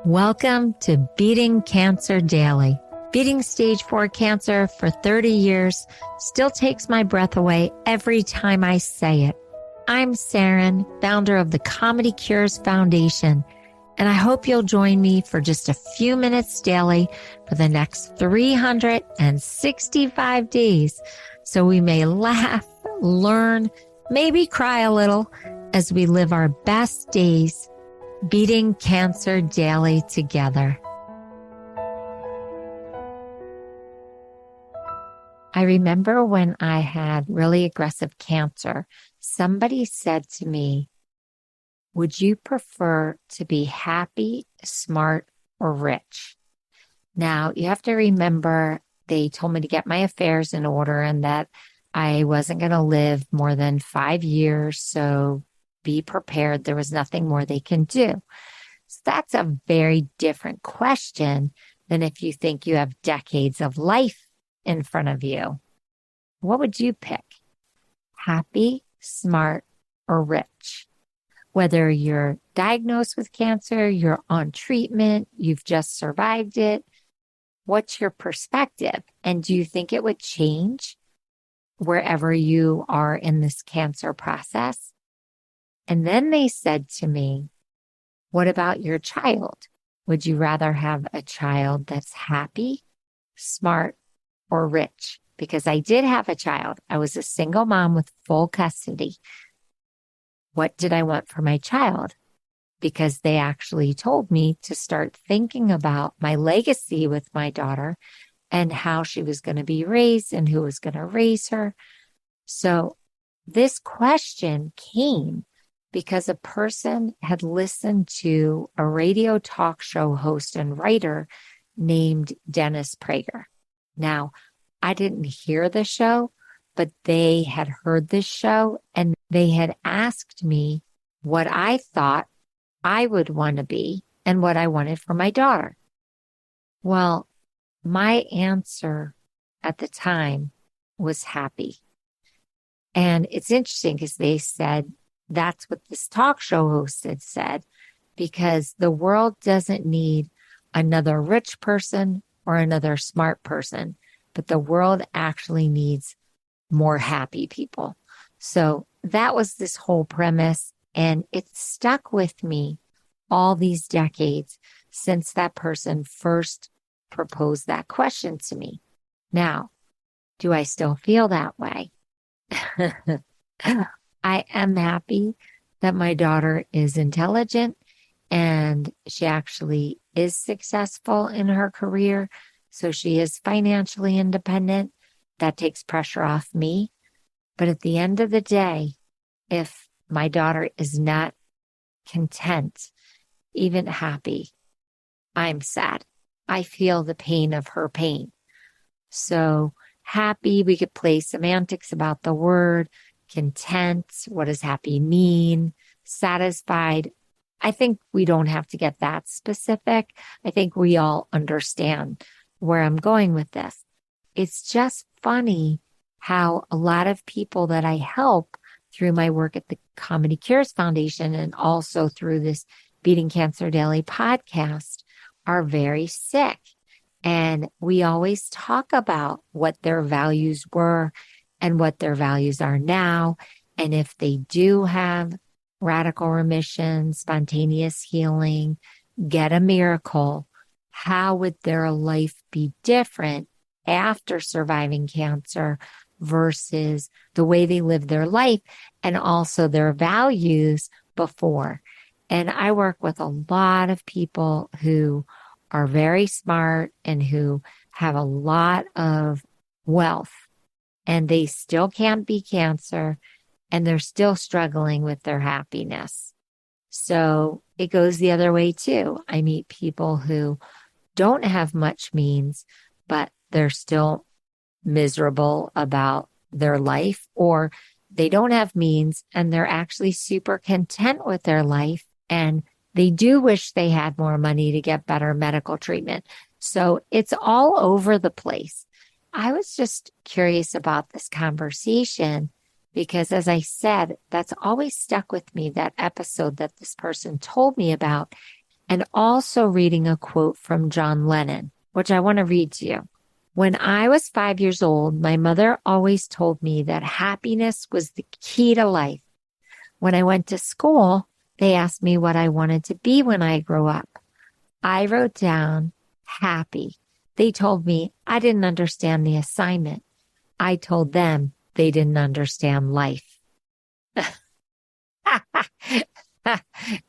Welcome to Beating Cancer Daily. Beating stage 4 cancer for 30 years still takes my breath away every time I say it. I'm Saranne, founder of the Comedy Cures Foundation, and I hope you'll join me for just a few minutes daily for the next 365 days so we may laugh, learn, maybe cry a little as we live our best days beating cancer daily together. I remember when I had really aggressive cancer, somebody said to me, would you prefer to be happy, smart, or rich? Now, you have to remember they told me to get my affairs in order and that I wasn't going to live more than 5 years, so be prepared. There was nothing more they can do. So that's a very different question than if you think you have decades of life in front of you. What would you pick? Happy, smart, or rich? Whether you're diagnosed with cancer, you're on treatment, you've just survived it, what's your perspective? And do you think it would change wherever you are in this cancer process? And then they said to me, what about your child? Would you rather have a child that's happy, smart, or rich? Because I did have a child. I was a single mom with full custody. What did I want for my child? Because they actually told me to start thinking about my legacy with my daughter and how she was going to be raised and who was going to raise her. So this question came because a person had listened to a radio talk show host and writer named Dennis Prager. Now, I didn't hear the show, but they had heard this show and they had asked me what I thought I would want to be and what I wanted for my daughter. Well, my answer at the time was happy. And it's interesting because they said, that's what this talk show host had said, because the world doesn't need another rich person or another smart person, but the world actually needs more happy people. So that was this whole premise, and it stuck with me all these decades since that person first proposed that question to me. Now, do I still feel that way? I am happy that my daughter is intelligent and she actually is successful in her career. So she is financially independent. That takes pressure off me. But at the end of the day, if my daughter is not content, even happy, I'm sad. I feel the pain of her pain. So happy, we could play semantics about the word. Content, what does happy mean? Satisfied. I think we don't have to get that specific. I think we all understand where I'm going with this. It's just funny how a lot of people that I help through my work at the Comedy Cures Foundation and also through this Beating Cancer Daily podcast are very sick. And we always talk about what their values were and what their values are now. And if they do have radical remission, spontaneous healing, get a miracle, how would their life be different after surviving cancer versus the way they lived their life and also their values before? And I work with a lot of people who are very smart and who have a lot of wealth, and they still can't beat cancer, and they're still struggling with their happiness. So it goes the other way too. I meet people who don't have much means, but they're still miserable about their life, or they don't have means and they're actually super content with their life, and they do wish they had more money to get better medical treatment. So it's all over the place. I was just curious about this conversation because, as I said, that's always stuck with me, that episode that this person told me about. and also reading a quote from John Lennon, which I want to read to you. When I was 5 years old, my mother always told me that happiness was the key to life. When I went to school, they asked me what I wanted to be when I grew up. I wrote down happy. They told me I didn't understand the assignment. I told them they didn't understand life.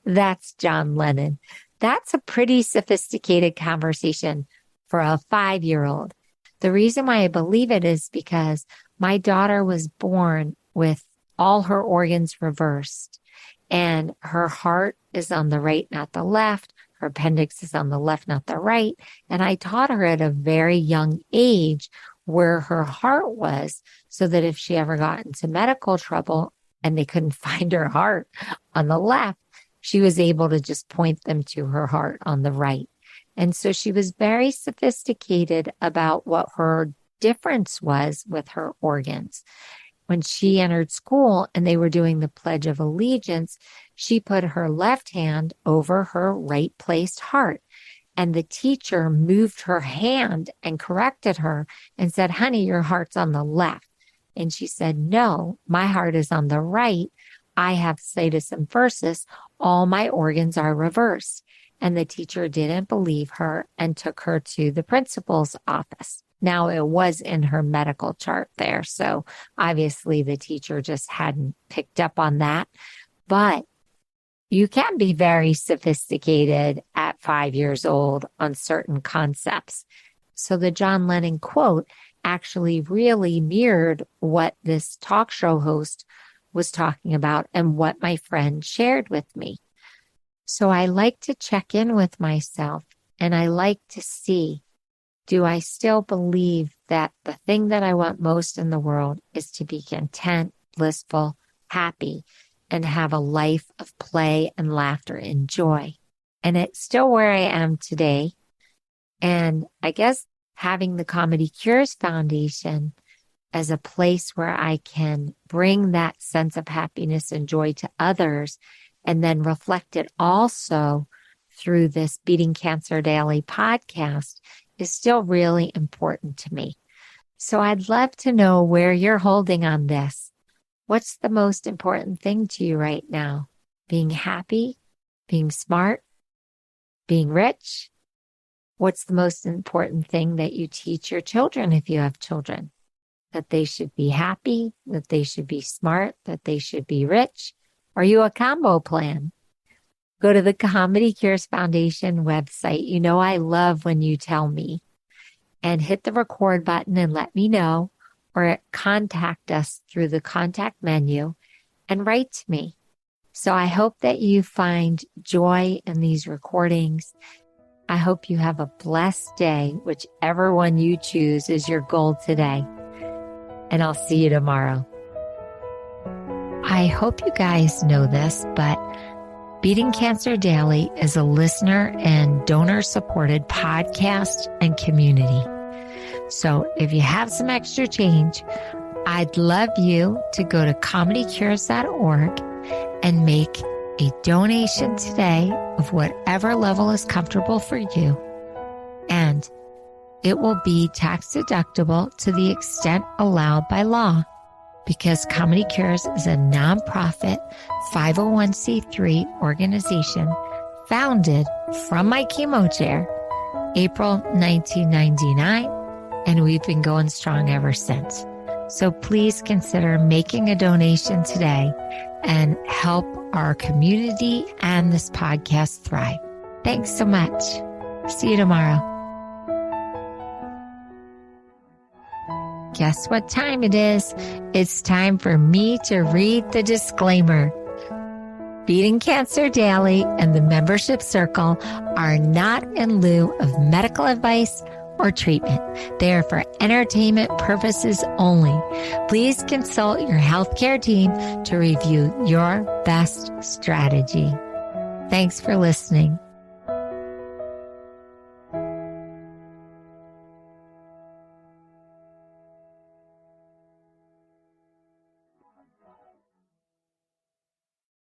That's John Lennon. That's a pretty sophisticated conversation for a 5-year-old. The reason why I believe it is because my daughter was born with all her organs reversed, and her heart is on the right, not the left. Her appendix is on the left, not the right. And I taught her at a very young age where her heart was, so that if she ever got into medical trouble and they couldn't find her heart on the left, she was able to just point them to her heart on the right. And so she was very sophisticated about what her difference was with her organs. When she entered school and they were doing the Pledge of Allegiance, she put her left hand over her right placed heart. And the teacher moved her hand and corrected her and said, "Honey, your heart's on the left." And she said, "No, my heart is on the right. I have situs inversus. All my organs are reversed." And the teacher didn't believe her and took her to the principal's office. Now, it was in her medical chart there, so obviously the teacher just hadn't picked up on that. But you can be very sophisticated at 5 years old on certain concepts. So the John Lennon quote actually really mirrored what this talk show host was talking about and what my friend shared with me. So I like to check in with myself, and I like to see, do I still believe that the thing that I want most in the world is to be content, blissful, happy, and have a life of play and laughter and joy? And it's still where I am today. And I guess having the Comedy Cures Foundation as a place where I can bring that sense of happiness and joy to others, and then reflect it also through this Beating Cancer Daily podcast, is still really important to me. So I'd love to know where you're holding on this. What's the most important thing to you right now? Being happy? Being smart? Being rich? What's the most important thing that you teach your children if you have children? That they should be happy, that they should be smart, that they should be rich? Are you a combo plan? Go to the Comedy Cures Foundation website. You know I love when you tell me. And hit the record button and let me know, or contact us through the contact menu and write to me. So I hope that you find joy in these recordings. I hope you have a blessed day, whichever one you choose is your goal today. And I'll see you tomorrow. I hope you guys know this, but Beating Cancer Daily is a listener and donor-supported podcast and community. So if you have some extra change, I'd love you to go to comedycures.org and make a donation today of whatever level is comfortable for you. And it will be tax deductible to the extent allowed by law, because Comedy Cures is a nonprofit 501c3 organization founded from my chemo chair, April 1999, and we've been going strong ever since. So please consider making a donation today and help our community and this podcast thrive. Thanks so much. See you tomorrow. Guess what time it is? It's time for me to read the disclaimer. Beating Cancer Daily and the membership circle are not in lieu of medical advice or treatment. They are for entertainment purposes only. Please consult your healthcare team to review your best strategy. Thanks for listening.